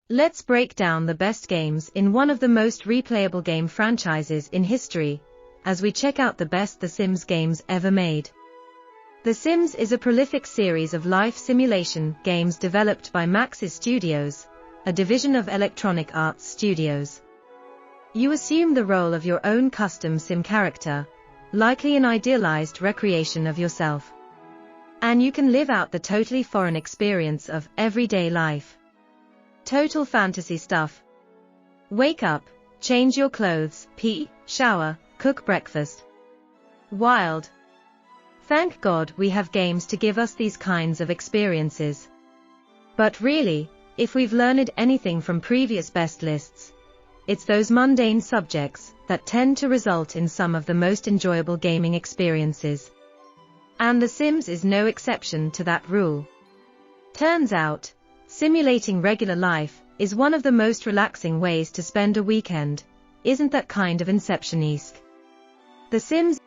Let's break down the best games in one of the most replayable game franchises in history, as we check out the best The Sims games ever made. The Sims is a prolific series of life simulation games developed by Maxis Studios, a division of Electronic Arts Studios. You assume the role of your own custom sim character, likely an idealized recreation of yourself. And you can live out the totally foreign experience of everyday life. Total fantasy stuff. Wake up, change your clothes, pee, shower, cook breakfast. Wild. Thank God we have games to give us these kinds of experiences. But really, if we've learned anything from previous best lists, it's those mundane subjects that tend to result in some of the most enjoyable gaming experiences. And The Sims is no exception to that rule. Turns out, simulating regular life is one of the most relaxing ways to spend a weekend. Isn't that kind of Inception-esque? The Sims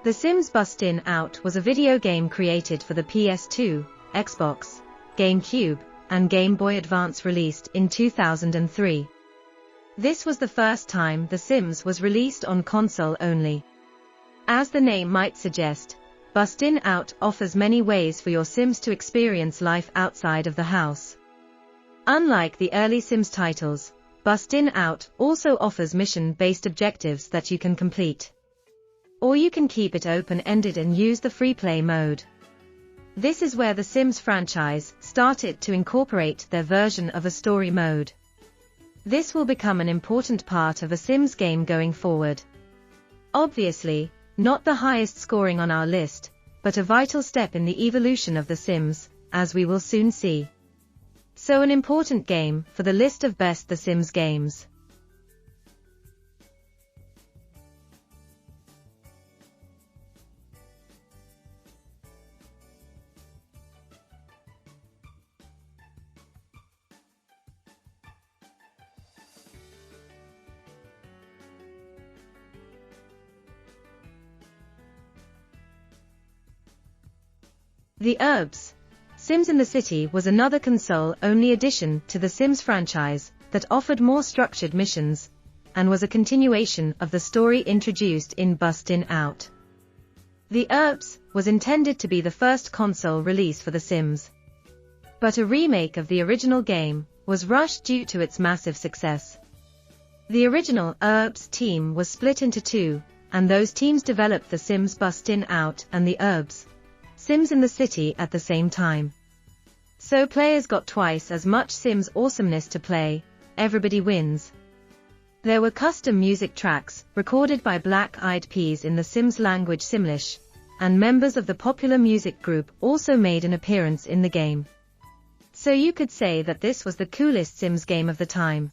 The Sims Bustin' Out was a video game created for the PS2, Xbox, GameCube, and Game Boy Advance, released in 2003. This was the first time The Sims was released on console only. As the name might suggest, Bustin' Out offers many ways for your Sims to experience life outside of the house. Unlike the early Sims titles, Bustin' Out also offers mission-based objectives that you can complete. Or you can keep it open-ended and use the free play mode. This is where the Sims franchise started to incorporate their version of a story mode. This will become an important part of a Sims game going forward. Obviously, not the highest scoring on our list, but a vital step in the evolution of The Sims, as we will soon see. So an important game for the list of best The Sims games. The Urbs. Sims in the City was another console-only addition to the Sims franchise that offered more structured missions, and was a continuation of the story introduced in Bustin' Out. The Urbs was intended to be the first console release for The Sims. But a remake of the original game was rushed due to its massive success. The original Urbs team was split into two, and those teams developed The Sims Bustin' Out and the Urbs Sims in the City at the same time. So players got twice as much Sims awesomeness to play. Everybody wins. There were custom music tracks recorded by Black Eyed Peas in the Sims language Simlish, and members of the popular music group also made an appearance in the game. So you could say that this was the coolest Sims game of the time.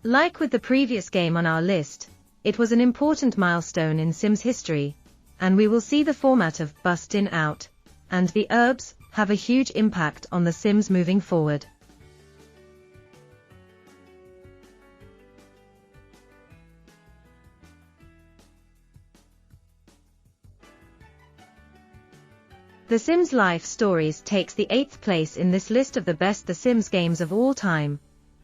Like with the previous game on our list, it was an important milestone in Sims history, and we will see the format of Bustin' Out and the Urbs have a huge impact on The Sims moving forward. The Sims Life Stories takes the 8th place in this list of the best The Sims games of all time,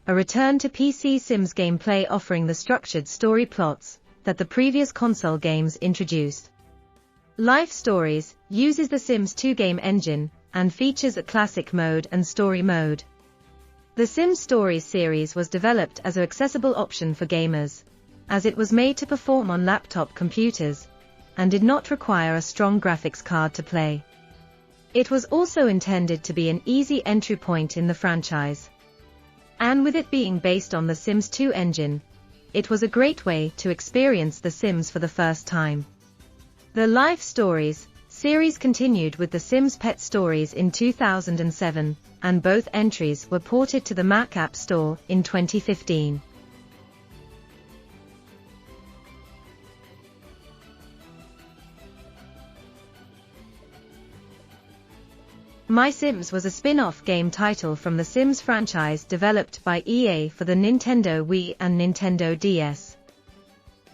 a return to PC Sims gameplay offering the structured story plots that the previous console games introduced. Life Stories uses the Sims 2 game engine and features a classic mode and story mode. The Sims Stories series was developed as an accessible option for gamers, as it was made to perform on laptop computers, and did not require a strong graphics card to play. It was also intended to be an easy entry point in the franchise. And with it being based on the Sims 2 engine, it was a great way to experience The Sims for the first time. The Life Stories series continued with The Sims Pet Stories in 2007, and both entries were ported to the Mac App Store in 2015. MySims was a spin-off game title from the Sims franchise developed by EA for the Nintendo Wii and Nintendo DS.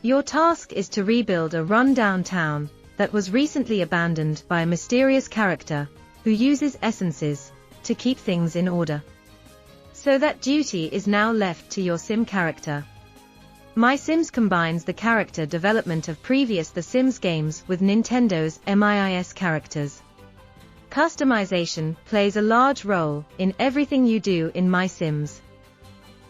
Your task is to rebuild a run-down town that was recently abandoned by a mysterious character who uses essences to keep things in order. So that duty is now left to your Sim character. MySims combines the character development of previous The Sims games with Nintendo's MIS characters. Customization plays a large role in everything you do in MySims.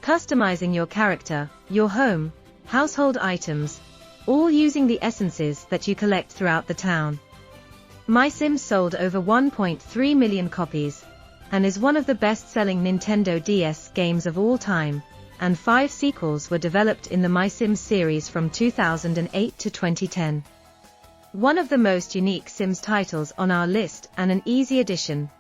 Customizing your character, your home, household items, all using the essences that you collect throughout the town. MySims sold over 1.3 million copies, and is one of the best-selling Nintendo DS games of all time, and 5 sequels were developed in the MySims series from 2008 to 2010. One of the most unique Sims titles on our list and an easy addition.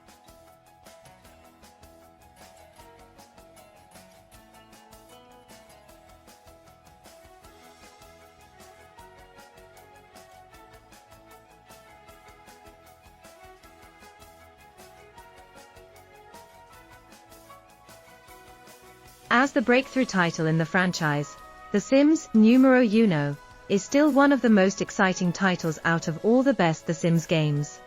As the breakthrough title in the franchise, The Sims Numero Uno is still one of the most exciting titles out of all the best The Sims games.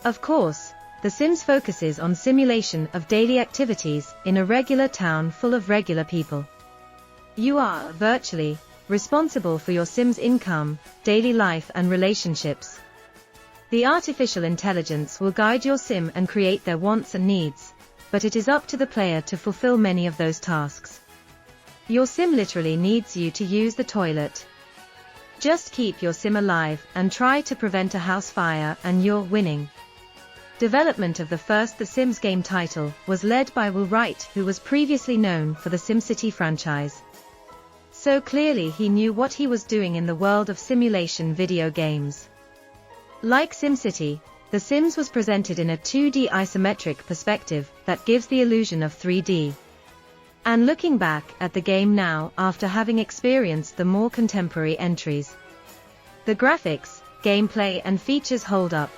Of course, The Sims focuses on simulation of daily activities in a regular town full of regular people. You are, virtually, responsible for your Sims' income, daily life and relationships. The artificial intelligence will guide your Sim and create their wants and needs, but it is up to the player to fulfill many of those tasks. Your Sim literally needs you to use the toilet. Just keep your Sim alive and try to prevent a house fire and you're winning. Development of the first The Sims game title was led by Will Wright, who was previously known for the SimCity franchise. So clearly he knew what he was doing in the world of simulation video games. Like SimCity, The Sims was presented in a 2D isometric perspective that gives the illusion of 3D. And looking back at the game now after having experienced the more contemporary entries, the graphics, gameplay and features hold up.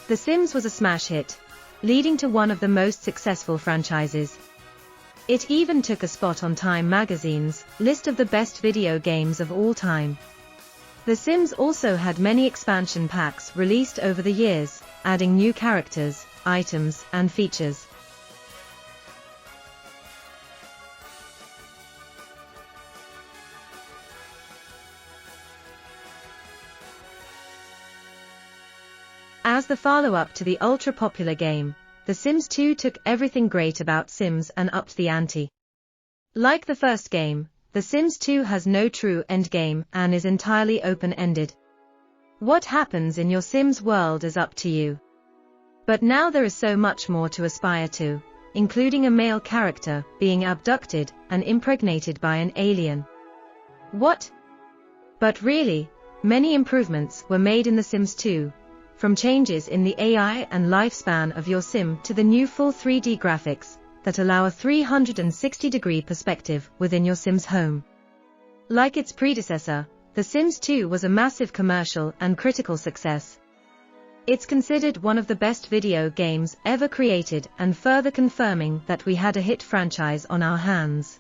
The Sims was a smash hit, leading to one of the most successful franchises. It even took a spot on Time magazine's list of the best video games of all time. The Sims also had many expansion packs released over the years, adding new characters, items and features. As the follow-up to the ultra-popular game, The Sims 2 took everything great about Sims and upped the ante. Like the first game, The Sims 2 has no true endgame and is entirely open-ended. What happens in your Sims world is up to you. But now there is so much more to aspire to, including a male character being abducted and impregnated by an alien. What? But really, many improvements were made in The Sims 2. From changes in the AI and lifespan of your Sim to the new full 3D graphics that allow a 360-degree perspective within your Sim's home. Like its predecessor, The Sims 2 was a massive commercial and critical success. It's considered one of the best video games ever created and further confirming that we had a hit franchise on our hands.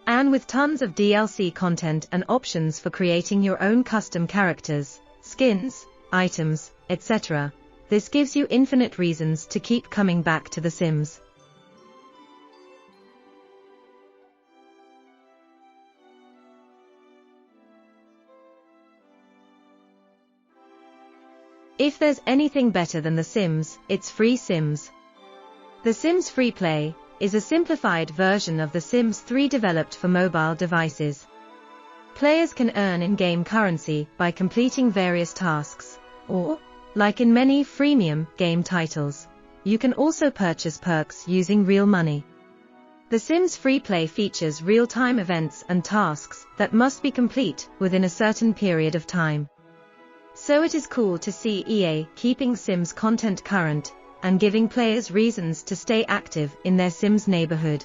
And with tons of DLC content and options for creating your own custom characters, skins, items, etc., this gives you infinite reasons to keep coming back to The Sims. If there's anything better than The Sims, it's free Sims. The Sims Free Play is a simplified version of The Sims 3 developed for mobile devices. Players can earn in-game currency by completing various tasks, or, like in many freemium game titles, you can also purchase perks using real money. The Sims Free Play features real-time events and tasks that must be complete within a certain period of time. So it is cool to see EA keeping Sims content current and giving players reasons to stay active in their Sims neighborhood.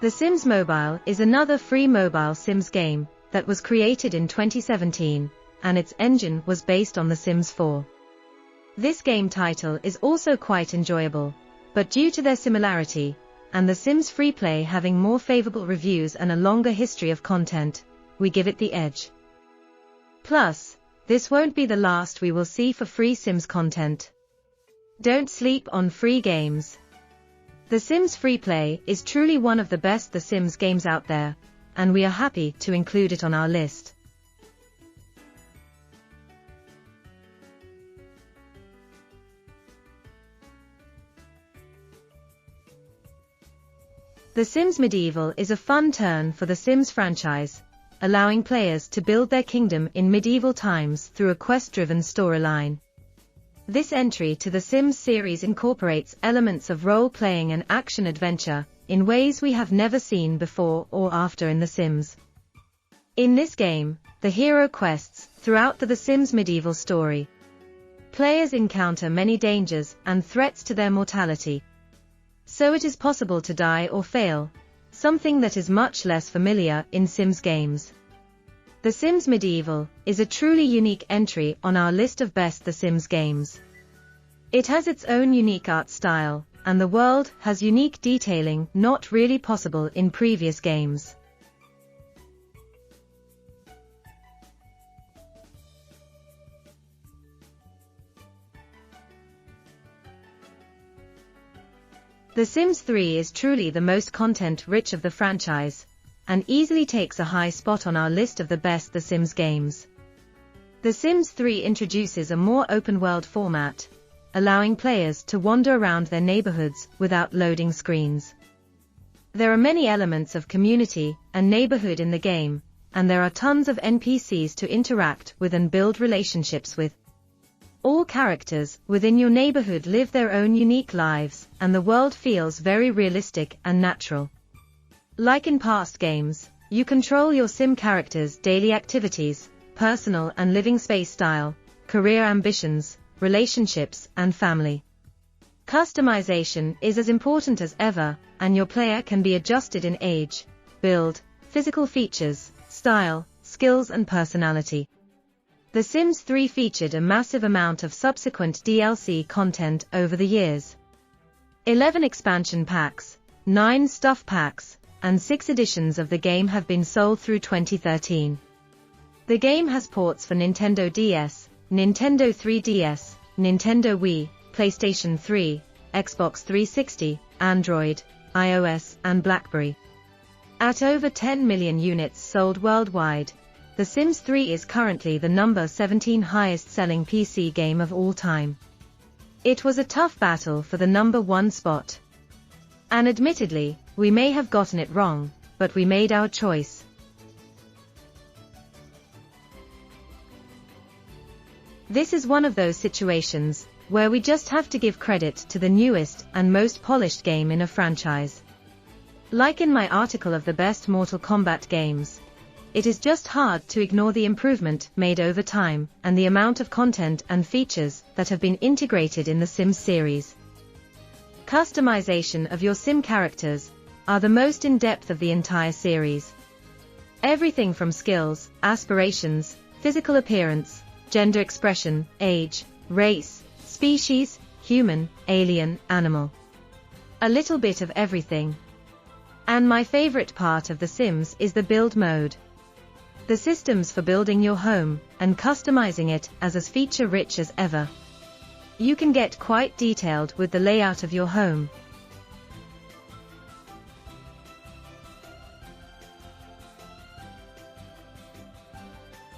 The Sims Mobile is another free mobile Sims game that was created in 2017, and its engine was based on The Sims 4. This game title is also quite enjoyable, but due to their similarity, and The Sims Freeplay having more favorable reviews and a longer history of content, we give it the edge. Plus, this won't be the last we will see for free Sims content. Don't sleep on free games. The Sims Freeplay is truly one of the best The Sims games out there, and we are happy to include it on our list. The Sims Medieval is a fun turn for the Sims franchise, allowing players to build their kingdom in medieval times through a quest-driven storyline. This entry to the Sims series incorporates elements of role-playing and action-adventure in ways we have never seen before or after in The Sims. In this game, the hero quests throughout the Sims Medieval story. Players encounter many dangers and threats to their mortality. So it is possible to die or fail, something that is much less familiar in Sims games. The Sims Medieval is a truly unique entry on our list of best The Sims games. It has its own unique art style, and the world has unique detailing not really possible in previous games. The Sims 3 is truly the most content-rich of the franchise, and easily takes a high spot on our list of the best The Sims games. The Sims 3 introduces a more open-world format, allowing players to wander around their neighborhoods without loading screens. There are many elements of community and neighborhood in the game, and there are tons of NPCs to interact with and build relationships with. All characters within your neighborhood live their own unique lives, and the world feels very realistic and natural. Like in past games, you control your Sim characters' daily activities, personal and living space style, career ambitions, relationships, and family. Customization is as important as ever, and your player can be adjusted in age, build, physical features, style, skills, and personality. The Sims 3 featured a massive amount of subsequent DLC content over the years. 11 expansion packs, 9 stuff packs, and 6 editions of the game have been sold through 2013. The game has ports for Nintendo DS, Nintendo 3DS, Nintendo Wii, PlayStation 3, Xbox 360, Android, iOS, and BlackBerry. At over 10 million units sold worldwide, The Sims 3 is currently the number 17 highest-selling PC game of all time. It was a tough battle for the number 1 spot. And admittedly, we may have gotten it wrong, but we made our choice. This is one of those situations where we just have to give credit to the newest and most polished game in a franchise. Like in my article of the best Mortal Kombat games, it is just hard to ignore the improvement made over time and the amount of content and features that have been integrated in the Sims series. Customization of your Sim characters are the most in-depth of the entire series. Everything from skills, aspirations, physical appearance, gender expression, age, race, species, human, alien, animal. A little bit of everything. And my favorite part of The Sims is the build mode. The systems for building your home and customizing it as feature-rich as ever. You can get quite detailed with the layout of your home,